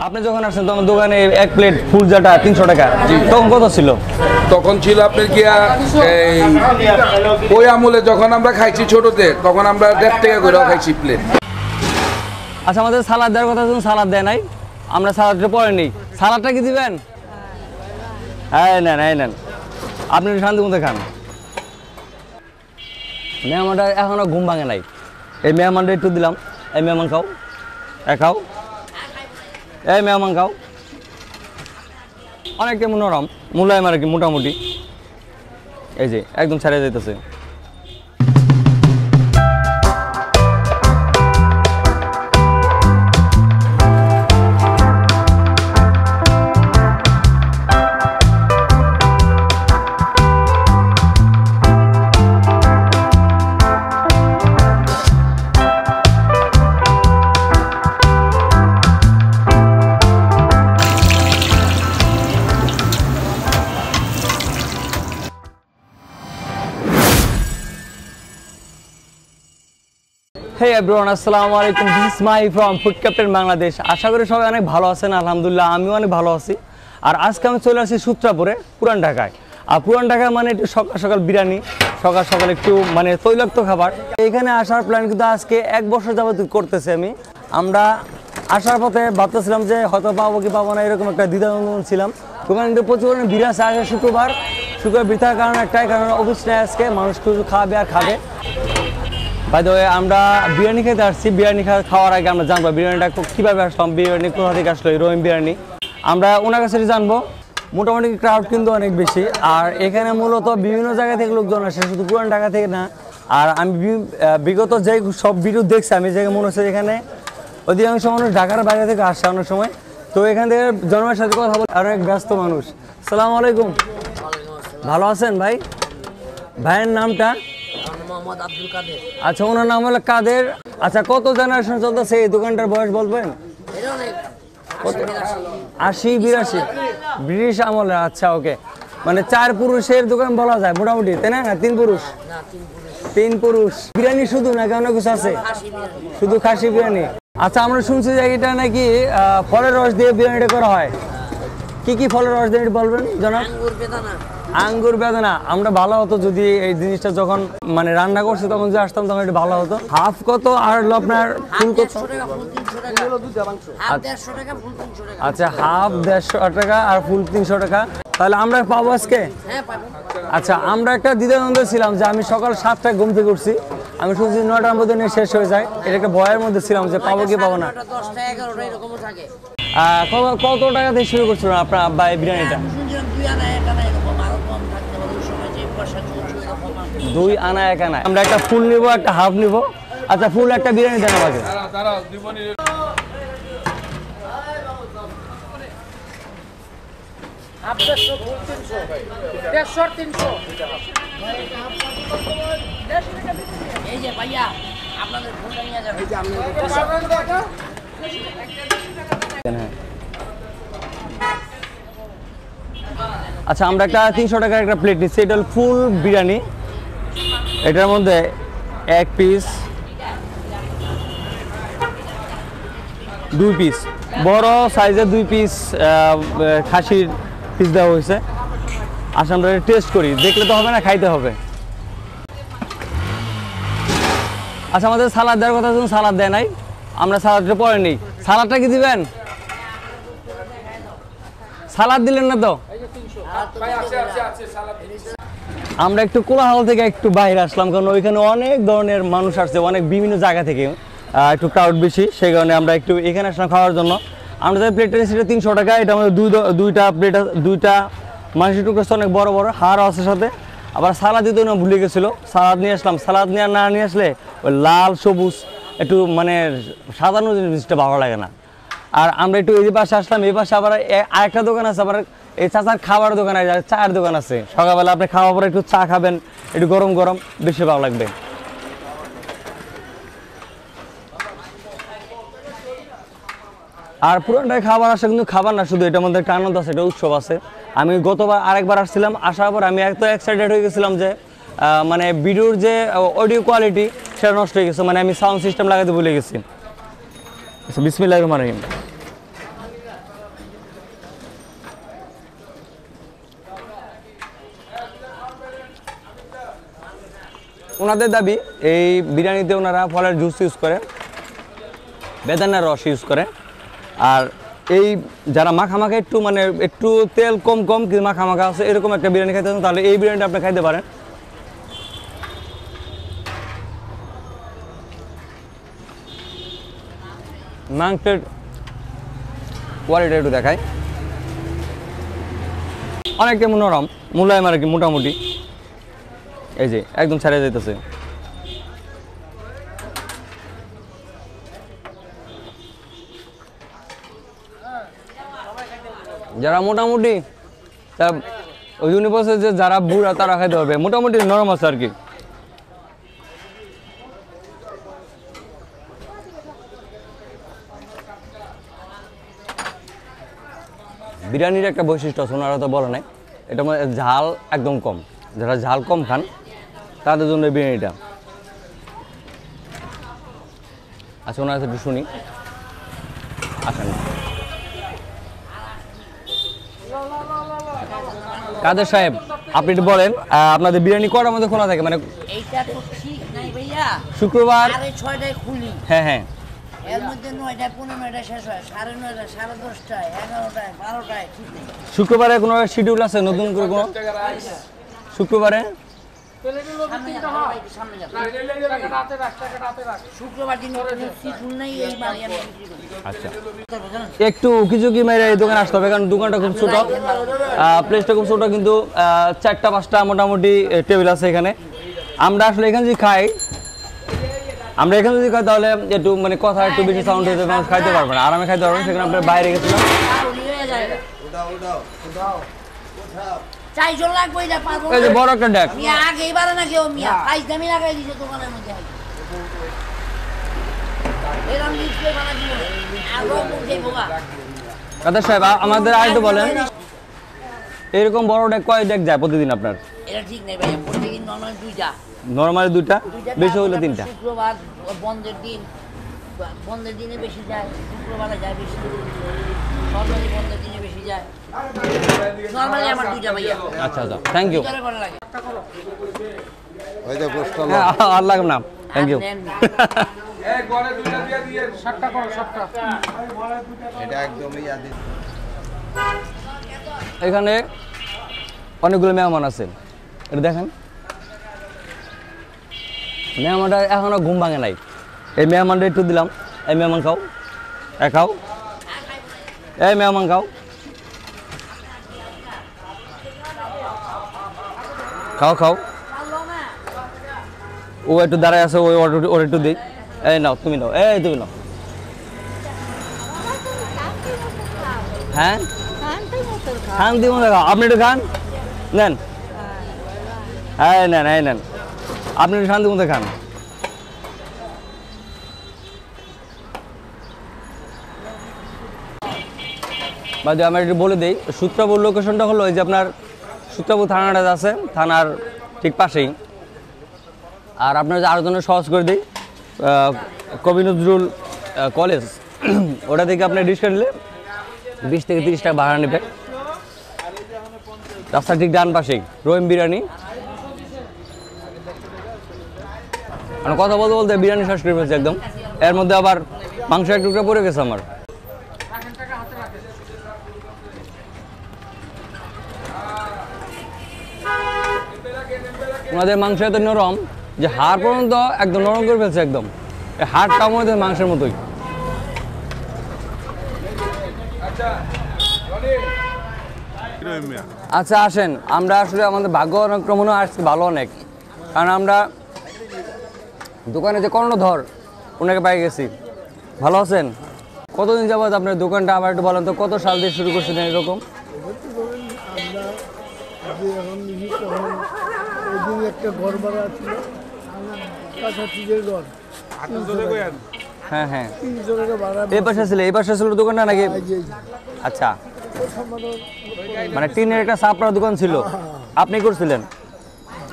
আপনি যখন আসেন তখন দোকানে এক প্লেট ফুল জাটা 300 টাকা, তখন কত ছিল? তখন ছিল আপনার গিয়া এই ওই আমলে যখন আমরা খাইছি ছোটতে, তখন আমরা 1.5 টাকা করে খাইছি প্লেট। আচ্ছা, আমাদের সালাদ দেওয়ার কথা, সালাদ দেয় নাই, আমরা সালাদটা পরে নিই। সালাদটা কি দিবেন? হ্যাঁ নেন, হ্যাঁ নেন, আপনি শান্তি মতো খান। মেহমানটা এখনো ঘুম ভাঙে নাই, এই মেহমানটা একটু দিলাম। এই মেহমান খাও, খাও, এই মেহমান খাও। অনেকটা নরম, মোলায়েম আর কি, মোটামুটি। এই যে একদম ছেড়ে যাইতেছে। Hey everyone, আসসালামু আলাইকুম। This is Mahi from Food Captain Bangladesh. আশা করি সবাই অনেক ভালো আছেন। আলহামদুলিল্লাহ আমিও অনেক ভালো আছি। আর আজকে আমি চলে আসছি সূত্রাপুরে, পুরান ঢাকায়। আর পুরান ঢাকায় মানে একটু সকাল সকাল বিরিয়ানি, সকাল সকাল একটু মানে তৈলাক্ত খাবার। এখানে আসার প্ল্যান কিন্তু আজকে 1 বছর যাবত করতেছি আমি। আমরা আসার পথে ভাবতেছিলাম যে হয়তো পাবো কি পাবো না, এরকম একটা দ্বিধাদ্বন্দ্ব ছিলাম। দোকানে কিন্তু প্রচুর ভিড় আছে। আগে শুক্রবার ভিড় থাকার কারণে একটাই কারণ, অফিস নেই আজকে, মানুষ কিছু খাবে আর খাবে। বাই দ্য ওয়ে, আমরা বিরিয়ানি খেতে আসছি। বিরিয়ানি খাওয়ার আগে আমরা জানবো বিরিয়ানিটা কীভাবে আসলাম, বিরিয়ানি কোথা থেকে আসলো, এই রহিম বিরিয়ানি। আমরা ওনার কাছে জানবো। মোটামুটি ক্রাউড কিন্তু অনেক বেশি। আর এখানে মূলত বিভিন্ন জায়গা থেকে লোকজন আসে, শুধু পুরান ঢাকা থেকে না। আর আমি বিগত যে সব ভিডিও দেখছি, আমি যে মনে হচ্ছে এখানে অধিকাংশ মানুষ ঢাকার বাইরে থেকে আসছে অনেক সময়। তো এখান থেকে জন্মের সাথে কথা বলে অনেক ব্যস্ত মানুষ। আসসালামু আলাইকুম, ভালো আছেন ভাই? ভাইয়ের নামটা? আচ্ছা, ওনার নাম হলো কাদের। আচ্ছা, কত জেনারেশন চলতেছে এই দোকানটার বয়স বলবেন? 80-82 ব্রিটিশ আমলে। আচ্ছা, ওকে, মানে 4 পুরুষের দোকান বলা যায় মোটামুটি, তাই না? 3 পুরুষ? 3 পুরুষ। বিরিয়ানি শুধু নাকি অনেক কিছু আছে? শুধু খাসি বিরিয়ানি। আচ্ছা, আমরা শুনছি যে এটা নাকি ফলের রস দিয়ে বিরিয়ানিটা করা হয়। কি কি ফলের রস দিয়ে বলবেন জনাব? আঙ্গুর বেদানা। আমরা ভালো হতো যদি এই জিনিসটা যখন মানে রান্না করছি তখন যে আসতাম তখন একটু ভালো হতো। হাফ কত আর আপনার ফুল কত? আচ্ছা, হাফ 150 টাকা আর ফুল 300 টাকা। তাহলে আমরা পাবো আজকে? আচ্ছা, আমরা একটা দ্বিধাদ্বন্দ্বে ছিলাম যে আমি সকাল 7টায় ঘুম থেকে উঠছি, আমি শুনছি 9টার মধ্যে নিয়ে শেষ হয়ে যায়। এটা একটা ভয়ের মধ্যে ছিলাম যে পাবো কি পাবো না। কত টাকা থেকে শুরু করছিলেন আপনার আব্বা এই বিরিয়ানিটা? 2 আনা 1 আনা। আমরা একটা ফুল নিব, একটা হাফ নিব। আচ্ছা, ফুল একটা বিরিয়ানি দেন আমাকে। আচ্ছা, আমরা একটা 300 টাকার একটা প্লেট নিচ্ছি। এটা হল ফুল বিরিয়ানি। এটার মধ্যে 1 পিস, 2 পিস বড় সাইজের 2 পিস খাসির পিস দেওয়া হয়েছে। আচ্ছা, আমরা টেস্ট করি, দেখলে তো হবে না, খাইতে হবে। আচ্ছা, আমাদের সালাদ দেওয়ার কথা, সালাদ দেয় নাই, আমরা সালাদটা পরে নিই। সালাদটা কি দিবেন? সালাদ দিলেন না তো? আমরা একটু কোলাহল থেকে একটু বাইরে আসলাম, কারণ ওইখানে অনেক ধরনের মানুষ আসছে, অনেক বিভিন্ন জায়গা থেকে, একটু ক্রাউড বেশি, সেই কারণে আমরা একটু এখানে আসলাম খাওয়ার জন্য। আমরা যে প্লেটটা নিয়েছি 300 টাকা। এটা আমাদের দুইটা প্লেট, 2টা মাংসের টুকরো অনেক বড় বড়, হাড় আছে সাথে। আবার সালাদ দিতে না ভুলে গেছিলো, সালাদ নিয়ে আসলাম। সালাদ না নিয়ে আসলে ওই লাল সবুজ একটু মানে সাধারণ জিনিসটা ভালো লাগে না। আর আমরা একটু এই পাশে আসলাম, এই পাশে আবার আরেকটা দোকান আছে, আবার এই চাচার খাবার দোকান আছে, চায়ের দোকান আছে। সকালবেলা আপনি খাওয়ার পরে একটু চা খাবেন, একটু গরম গরম, বেশি ভালো লাগবে। আর পুরানটায় খাবার আসে কিন্তু খাবার না শুধু, এটার মধ্যে একটা আনন্দ আছে, একটা উৎসব আছে। আমি গতবার আরেকবার আসছিলাম, আসার পর আমি এত এক্সাইটেড হয়ে গেছিলাম যে মানে ভিডিওর যে অডিও কোয়ালিটি সেটা নষ্ট হয়ে গেছে, মানে আমি সাউন্ড সিস্টেম লাগাতে ভুলে গেছি। বিসমিল্লাহির রহমানির রহিম। ওনাদের দাবি এই বিরিয়ানিতে ওনারা ফলের জুস ইউজ করে, বেদানার রস ইউজ করে। আর এই যারা মাখা একটু মানে একটু তেল কম কিন্তু মাখা আছে এরকম একটা বিরিয়ানি খাইতে চান তাহলে এই বিরিয়ানিটা আপনি খাইতে পারেন। মাংসের কোয়ালিটি একটু দেখায়, অনেকটা নরম মুলায়ম আর কি, মোটামুটি এই যে একদম ছেড়ে যাইতেছে। যারা মোটামুটি ওই ইউনিভার্সে যে যারা বুড়া তারা খাইতে পারবে, মোটামুটি নরম আছে আর কি। বিরিয়ানির একটা বৈশিষ্ট্য আছে, ওনারা তো বলে নাই, এটা ঝাল একদম কম, যারা ঝাল কম খান তাদের জন্য বিরিয়ানিটা। আচ্ছা ওনার কাছে একটু শুনি, আসেন। কাদের সাহেব আপনি একটু বলেন আপনাদের বিরিয়ানি কটার মধ্যে খোলা থাকে? মানে এইটা তো ঠিক নাই ভাইয়া, শুক্রবার 6:30টায় খুলি, হ্যাঁ এর মধ্যে 9টা 15টায় শেষ হয়, 9:30, 10:30, 11টায় 12টায় ঠিক নেই। শুক্রবারে কোনো শিডিউল আছে নতুন করে কোনো? শুক্রবারে শুক্রবার দিন শিডিউল নেই, এই বাড়ি আমি বিক্রি করি। আচ্ছা একটু কিছু কি মেরে এই দোকানে আসতে হবে, কারণ দোকানটা খুব ছোট, প্লেসটা খুব ছোট, কিন্তু 4টা-5টা মোটামুটি টেবিল আছে এখানে। আমরা আসলে এখানে যদি খাই তাহলে একটু মানে কথা একটু বেশি সাউন্ড হতে মানুষ খাইতে পারবে না, আরামে খাইতে পারবে না। সেখানে আপনার বাইরে গেছিলাম, চাইজন লাগবে এটা পাবো এই যে বড় একটা ডেক, মিয়া আগেই বারে না কেউ মিয়া প্রাইস দামি লাগাই দিছে দোকানের মধ্যে। এরকম ডিসপ্লে বানা দিও আর রং মুখে বোকা। কাদের সাহেব আমাদের আরেকটু বলেন, এরকম বড় ডেক কয় ডেক যায় প্রতিদিন আপনার? এটা ঠিক নেই ভাইয়া, প্রত্যেকদিন নরমাল 2টা, নরমালি 2টা, বেশি হলে 3টা। শুক্রবার বন্ধের দিন, বন্ধের দিনে বেশি যায়, শুক্রবারে যায় বেশি, নরমালি বন্ধের দিনে বেশি যায়, নরমালি আমার 2টা ভাইয়া। আচ্ছা থ্যাংক ইউ। ভিতরে করা লাগে আর লাগবে না, থ্যাংক ইউ। এখানে অনেকগুলো মেহমান আছে, এটা দেখেন, মেহমানটা এখনো ঘুম ভাঙে নাই। এই মেহমানটা একটু দিলাম, এই মেহমান খাও, খাও, এই মেহমান খাও, খাও। ও একটু দাঁড়ায় আছে, ওর একটু দিই। এই নাও, তুমি নাও, তুমি নাও। হ্যাঁ শান্তি মতো খাও, আপনি একটু খান, নেন, নেন, আপনি একটু শান্তি মতো খান। বাদে আমি একটু বলে দিই, সূত্রাপুর লোকেশনটা হলো এই যে আপনার সূত্রাপুর থানাটা আছে, থানার ঠিক পাশেই। আর আপনার যে আরও জন্য সহজ করে দিই, কবি নজরুল কলেজ ওটা থেকে আপনার রিক্সা নিলে 20 থেকে 30 টাকা ভাড়া নেবে। রাস্তার ঠিক ডান পাশেই রহিম বিরিয়ানি। মানে কথা বলতে বিরিয়ানি শেষ করে ফেলছে একদম, এর মধ্যে আবার মাংস এক টুকরা পড়ে গেছে আমার। ওনাদের মাংস এত নরম যে হাড় পর্যন্ত একদম নরম করে ফেলছে একদম, এই হাড়টাও মনে হয় মাংসের মতোই। আচ্ছা আসেন, আমরা আসলে আমাদের ভাগ্য অনেক্রমণও আসছে ভালো অনেক, কারণ আমরা দোকানে যে কর্ণধর ওনাকে পাই গেছি। ভালো আছেন? কতদিন যাবত আপনার দোকানটা আবার একটু বলেন তো, কত সাল দিয়ে শুরু করছিলেন এরকম? একটা ঘর ভাড়া ছিল, কাঁচা টিনের ঘর, হ্যাঁ 300 টাকা ভাড়া। এই পাশে ছিল দোকানটা নাকি? আচ্ছা, মানে টিনের একটা সাপড়ার দোকান ছিল, আপনি করছিলেন?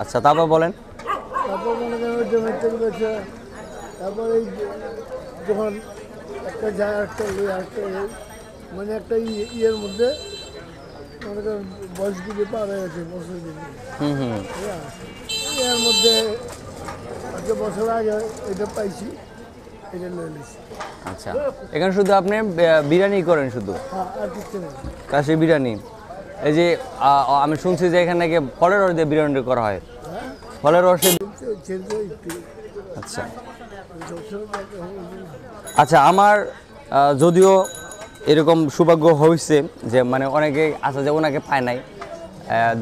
আচ্ছা তারপর বলেন। তারপর মনে করেন জমি থেকে বেছে, তারপর এই যখন একটা যায় একটা মানে একটা ইয়ের মধ্যে মনে করেন বয়স দিকে পার হয়ে গেছে, বছর দিকে হুম এর মধ্যে 2 বছর আগে এটা পাইছি, এটা নিয়ে নিছি। আচ্ছা, এখানে শুধু আপনি বিরিয়ানি করেন শুধু? হ্যাঁ, আর কিছু নেই। কাশি বিরিয়ানি। এই যে আমি শুনছি যে এখানে নাকি ফলের রস দিয়ে বিরিয়ানি করা হয়, ফলের রসে। আচ্ছা আচ্ছা, আমার যদিও এরকম সৌভাগ্য হয়েছে যে মানে অনেকে আছে যে ওনাকে পায় নাই,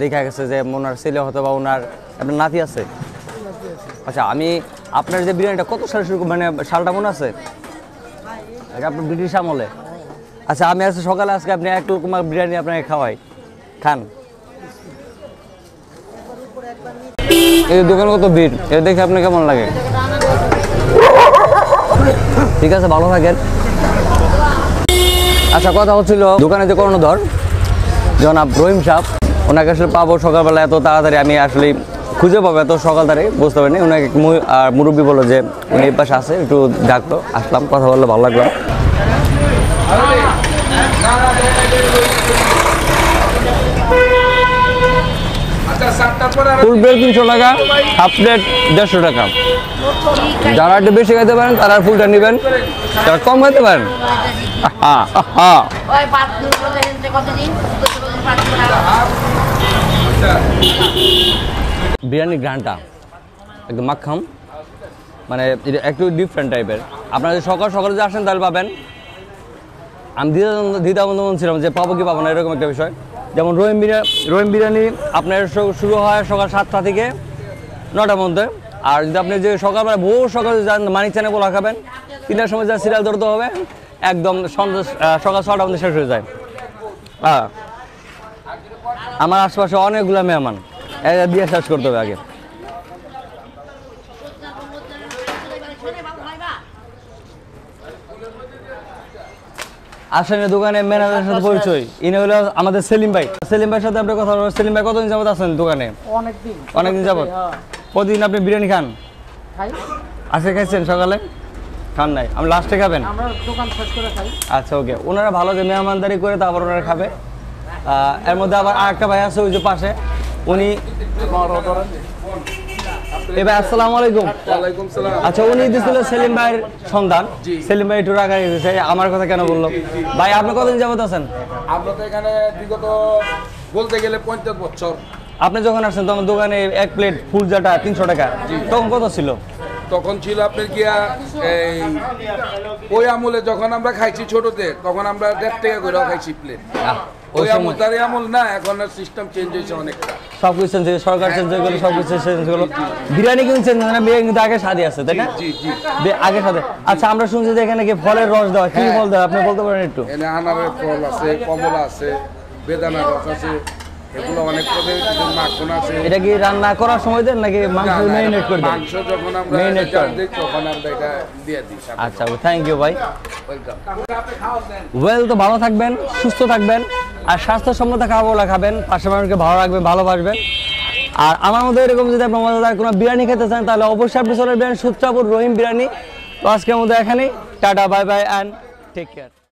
দেখা গেছে যে ওনার ছেলে হয়তো বা ওনার আপনার নাতি আছে। আচ্ছা, আমি আপনার যে বিরিয়ানিটা কত সালে শুরু, মানে সালটা মনে আছে? আপনার ব্রিটিশ আমলে। আচ্ছা, আমি আজকে সকালে আজকে আপনি 1 রকম বিরিয়ানি আপনাকে খাওয়াই, খান। এই দোকান কত ভিড়, এটা দেখে আপনার কেমন লাগে? ঠিক আছে, ভালো থাকেন। আচ্ছা, কথা হচ্ছিল দোকানে যে কর্ণধর জনাব রহিম সাহেব, ওনাকে আসলে পাবো সকালবেলা এত তাড়াতাড়ি আমি আসলে খুঁজে পাবো এত সকাল তাড়াতাড়ি বুঝতে পারিনি। ওনাকে মুরব্বী বললো যে উনি এই পাশে আছে, একটু ডাকলো, আসলাম, কথা বললে ভালো লাগলো। ফুল প্লেট 300 টাকা, হাফ প্লেট 150 টাকা। যারা একটু বেশি খাইতে পারেন তারা ফুলটা নেবেন, যারা কম খাইতে পারেন ওই পাঁচ দিন কতদিন বিরিয়ানির ঘ্রাণটা একদম মাখাম, মানে এটা একটু ডিফারেন্ট টাইপের। আপনারা যদি সকাল সকালে যদি আসেন তাহলে পাবেন। আমি দ্বিধাবন্ধ ছিলাম যে পাবো কি পাবো না, এরকম একটা বিষয়। যেমন রহিম বিরিয়ানি আপনার শুরু হয় সকাল 7টা থেকে 9টার মধ্যে। আর যদি আপনি যে সকালবেলা ভোর সকালে যান মানিক চানে পোলা খাবেন, 3টার সময় যা সিরিয়াল ধরতে হবে, একদম সন্ধ্যা সকাল 6টার মধ্যে শেষ হয়ে যায়। হ্যাঁ, আমার আশপাশে অনেকগুলো মেহমান, এটা দিয়ে শেষ করতে হবে আগে। আসেন দোকানে ম্যানেজারের সাথে পরিচয়, ইনি হলো আমাদের সেলিম ভাই। সেলিম ভাইয়ের সাথে আপনার কথা বলবো। সেলিম ভাই কতদিন যাবত আছেন দোকানে? অনেকদিন যাবত। প্রতিদিন আপনি বিরিয়ানি খান? আজকে খাইছেন সকালে? খান নাই, আমি লাস্টে খাবেন? আচ্ছা, ওকে। ওনারা ভালো যে মেহমানদারি করে তারপর ওনারা খাবে। এর মধ্যে আবার আরেকটা ভাই আছে ওই যে পাশে, উনি ভাই আসসালামু আলাইকুম। ওয়ালাইকুম সালাম। আচ্ছা, উনি দিছিল সেলিম ভাইয়ের সন্তান। সেলিম ভাই একটু রাগাই গেছে, আমার কথা কেন বললো? ভাই আপনি কতদিন যাবত আছেন? আমরা তো এখানে বিগত বলতে গেলে 50 বছর। আপনি যখন আসছেন তখন দোকানে 1 প্লেট ফুল জাটা 300 টাকা, তখন কত ছিল? তখন ছিল আপনার গিয়া এই ওই আমলে যখন আমরা খাইছি ছোটতে, তখন আমরা 1.5 টাকা করে খাইছি প্লেট। ওই আমলটারই আমল না, এখন সিস্টেম চেঞ্জ হয়েছে অনেকটা। সবকিছু চেঞ্জ হয়েছে, সরকার চেঞ্জ হয়ে গেলো, সবকিছু চেঞ্জ হয়ে গেলো। বিরিয়ানি কিন্তু চেঞ্জ হয় না, বিরিয়ানি কিন্তু আগে স্বাদই আছে, তাই না? জি জি, আগে স্বাদে। আচ্ছা, আমরা শুনছি যে এখানে কি ফলের রস দেওয়া, কি ফল দেওয়া আপনি বলতে পারেন একটু? এখানে আনারের ফল আছে, কমলা আছে, বেদানা রস আছে, এগুলো অনেক প্রকারের মাখন আছে। এটা কি রান্না করার সময় দেন নাকি মাংস ম্যারিনেট করে দেন? মাংস যখন আমরা ম্যারিনেট করেন তখন আমরা এটা দিয়ে দিই। আচ্ছা, থ্যাংক ইউ ভাই, ওয়েলকাম। ওয়েল। তো ভালো থাকবেন, সুস্থ থাকবেন, আর স্বাস্থ্যসম্মত খাবারগুলো খাবেন, পাশে মানুষকে ভালো রাখবেন, ভালোবাসবেন। আর আমার মধ্যে এরকম যদি আপনার মজাদার কোনো বিরিয়ানি খেতে চান তাহলে অবশ্যই আপনি চলে যাবেন সূত্রাপুর রহিম বিরিয়ানি। তো আজকের মধ্যে এখানেই, tata, bye bye and take care.